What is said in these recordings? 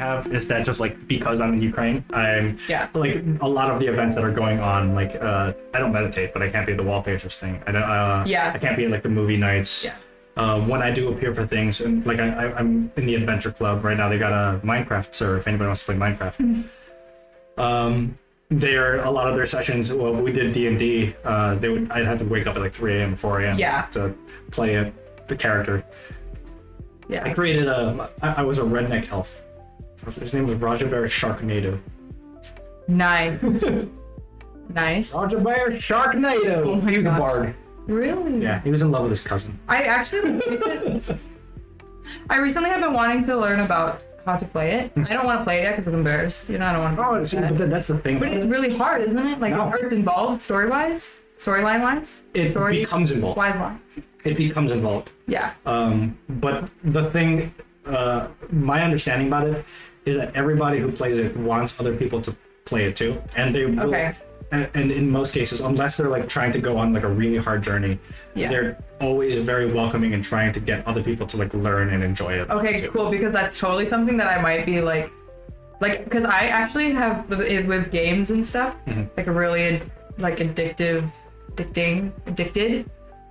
have is that just like because I'm in Ukraine, I'm like a lot of the events that are going on. Like I don't meditate, but I can't be at the wall facers thing. I don't. I can't be at like the movie nights. Yeah. When I do appear for things, and like I'm in the adventure club right now. They got a Minecraft server if anybody wants to play Minecraft. There a lot of their sessions. Well, we did D&D. I'd have to wake up at like 3 a.m. 4 a.m. to play the character. Yeah. I created I was a redneck elf. His name was Roger Bear Sharknado. Nice. Nice. Roger Bear Sharknado. Oh my He was God. a bard. Really? Yeah, he was in love with his cousin. I actually I recently have been wanting to learn about how to play it. I don't want to play it yet because I'm embarrassed. You know, I don't want to. Oh, see, but that's the thing. But it's really hard, isn't it? Like, it's involved story-wise, storyline-wise. It becomes involved. Wise line. It becomes involved. Yeah. But the thing, my understanding about it is that everybody who plays it wants other people to play it too, and they will. Okay. And in most cases, unless they're like trying to go on like a really hard journey, they're always very welcoming and trying to get other people to like learn and enjoy it. Okay, too. cool, because that's totally something that I might be like, because I actually have with games and stuff, like a really like addicted,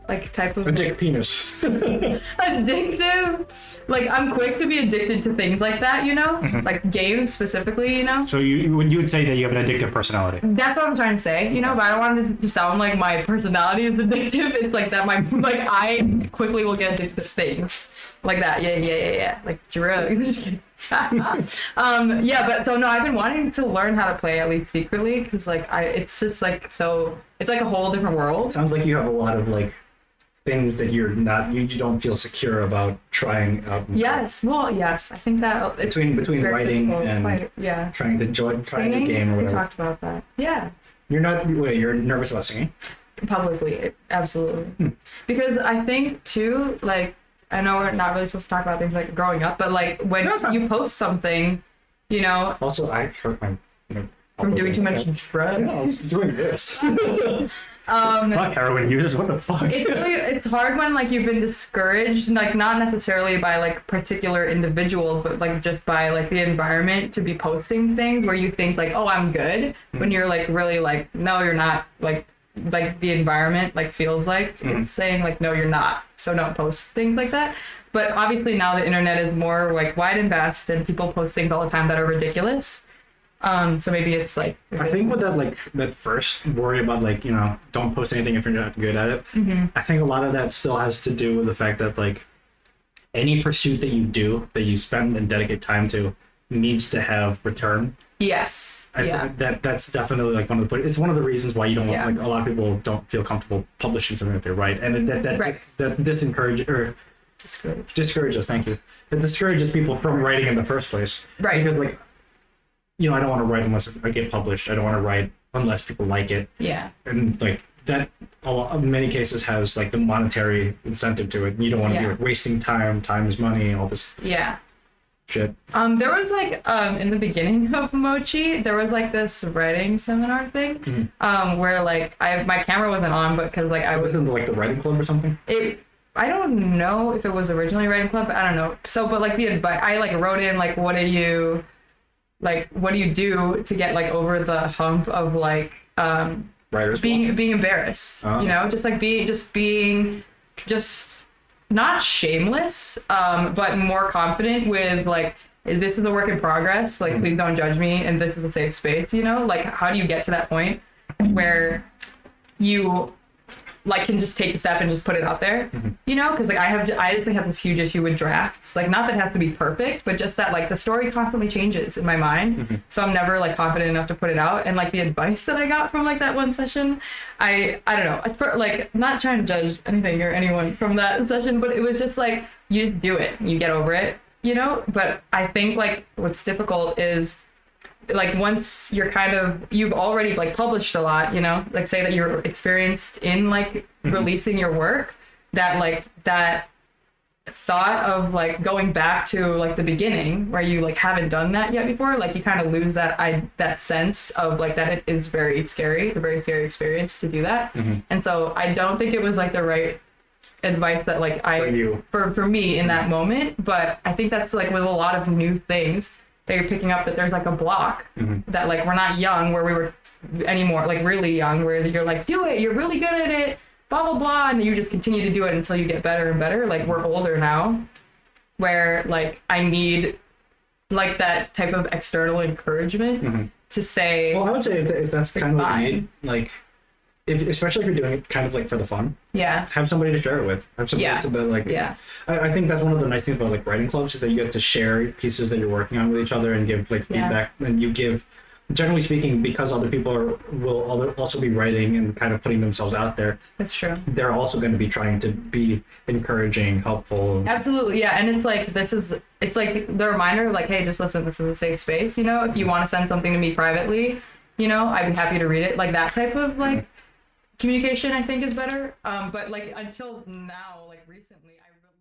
like type of a dick penis. addictive. Like I'm quick to be addicted to things like that, you know, like games specifically, you know. So you would say that you have an addictive personality. That's what I'm trying to say, you know, but I don't want it to sound like my personality is addictive. It's like that I quickly will get addicted to things like that. Yeah. Like drugs. Just kidding. But so no, I've been wanting to learn how to play at least secretly because like it's just like so it's like a whole different world. Sounds like you have a lot of like things that you don't feel secure about trying out. Yes, I think that it's between writing and trying to try the game or whatever. We talked about that. Yeah. You're nervous about singing? Publicly, absolutely. Because I think too, like, I know we're not really supposed to talk about things like growing up, but like when you post something, you know. Also, I hurt my. From doing too much drugs. Yeah, I was doing this. Fuck heroin users, what the fuck? It's hard when like you've been discouraged, like not necessarily by like particular individuals, but like just by like the environment to be posting things where you think like, oh, I'm good, when you're like really like, no, you're not, like the environment like feels like it's saying like, no, you're not, so don't post things like that. But obviously now the internet is more like wide and vast and people post things all the time that are ridiculous. So maybe it's like I think with that first worry about like, you know, don't post anything if you're not good at it. I think a lot of that still has to do with the fact that like any pursuit that you do, that you spend and dedicate time to, needs to have return. Yes. I think that's definitely like it's one of the reasons why you don't want, like a lot of people don't feel comfortable publishing something that they write, and that discourages. Thank you. It discourages people from writing in the first place. Right. Because like, you know, I don't want to write unless I get published. I don't want to write unless people like it. Yeah. And like that, in many cases has like the monetary incentive to it. You don't want to be like wasting time. Time is money. All this. Yeah. Shit. There was like in the beginning of Mochi, there was like this writing seminar thing, where like my camera wasn't on, but because like I was in like the writing club or something. I don't know if it was originally writing club, but I don't know. So, but like the advice, I like wrote in like, what do you do to get like over the hump of like writers being embarrassed, you know, just being not shameless, but more confident with like, this is a work in progress, like please don't judge me and this is a safe space, you know, like how do you get to that point where you like can just take a step and just put it out there, you know, because like I just have this huge issue with drafts, like not that it has to be perfect, but just that like the story constantly changes in my mind, so I'm never like confident enough to put it out. And like the advice that I got from like that one session, I don't know, like not trying to judge anything or anyone from that session, but it was just like you just do it, you get over it, you know. But I think like what's difficult is like once you're you've already like published a lot, you know, like say that you're experienced in like releasing your work, that like that thought of like going back to like the beginning where you like haven't done that yet before, like you kind of lose that sense of like that it is very scary. It's a very scary experience to do that. And so I don't think it was like the right advice that like for me in that moment, but I think that's like with a lot of new things. that you're picking up that there's like a block Mm-hmm. that like we're not young where we were anymore, like really young, where you're like, do it, you're really good at it, blah blah blah, and then you just continue to do it until you get better and better. Like we're older now, where like I need like that type of external encouragement to say, well, I would say if that's kind of what you fine. need, like especially if you're doing it kind of like for the fun, yeah, have somebody to share it with. Have somebody Yeah. to be like, yeah, I think that's one of the nice things about like writing clubs is that you get to share pieces that you're working on with each other and give like Yeah. feedback, and you give, generally speaking, because other people will also be writing and kind of putting themselves out there, that's true. they're also going to be trying to be encouraging, helpful. Absolutely, yeah. And it's like it's like the reminder, like, hey, just listen, this is a safe space, you know. If you want to send something to me privately, you know, I'd be happy to read it. Like that type of like communication, I think, is better. But like until now, like recently, I really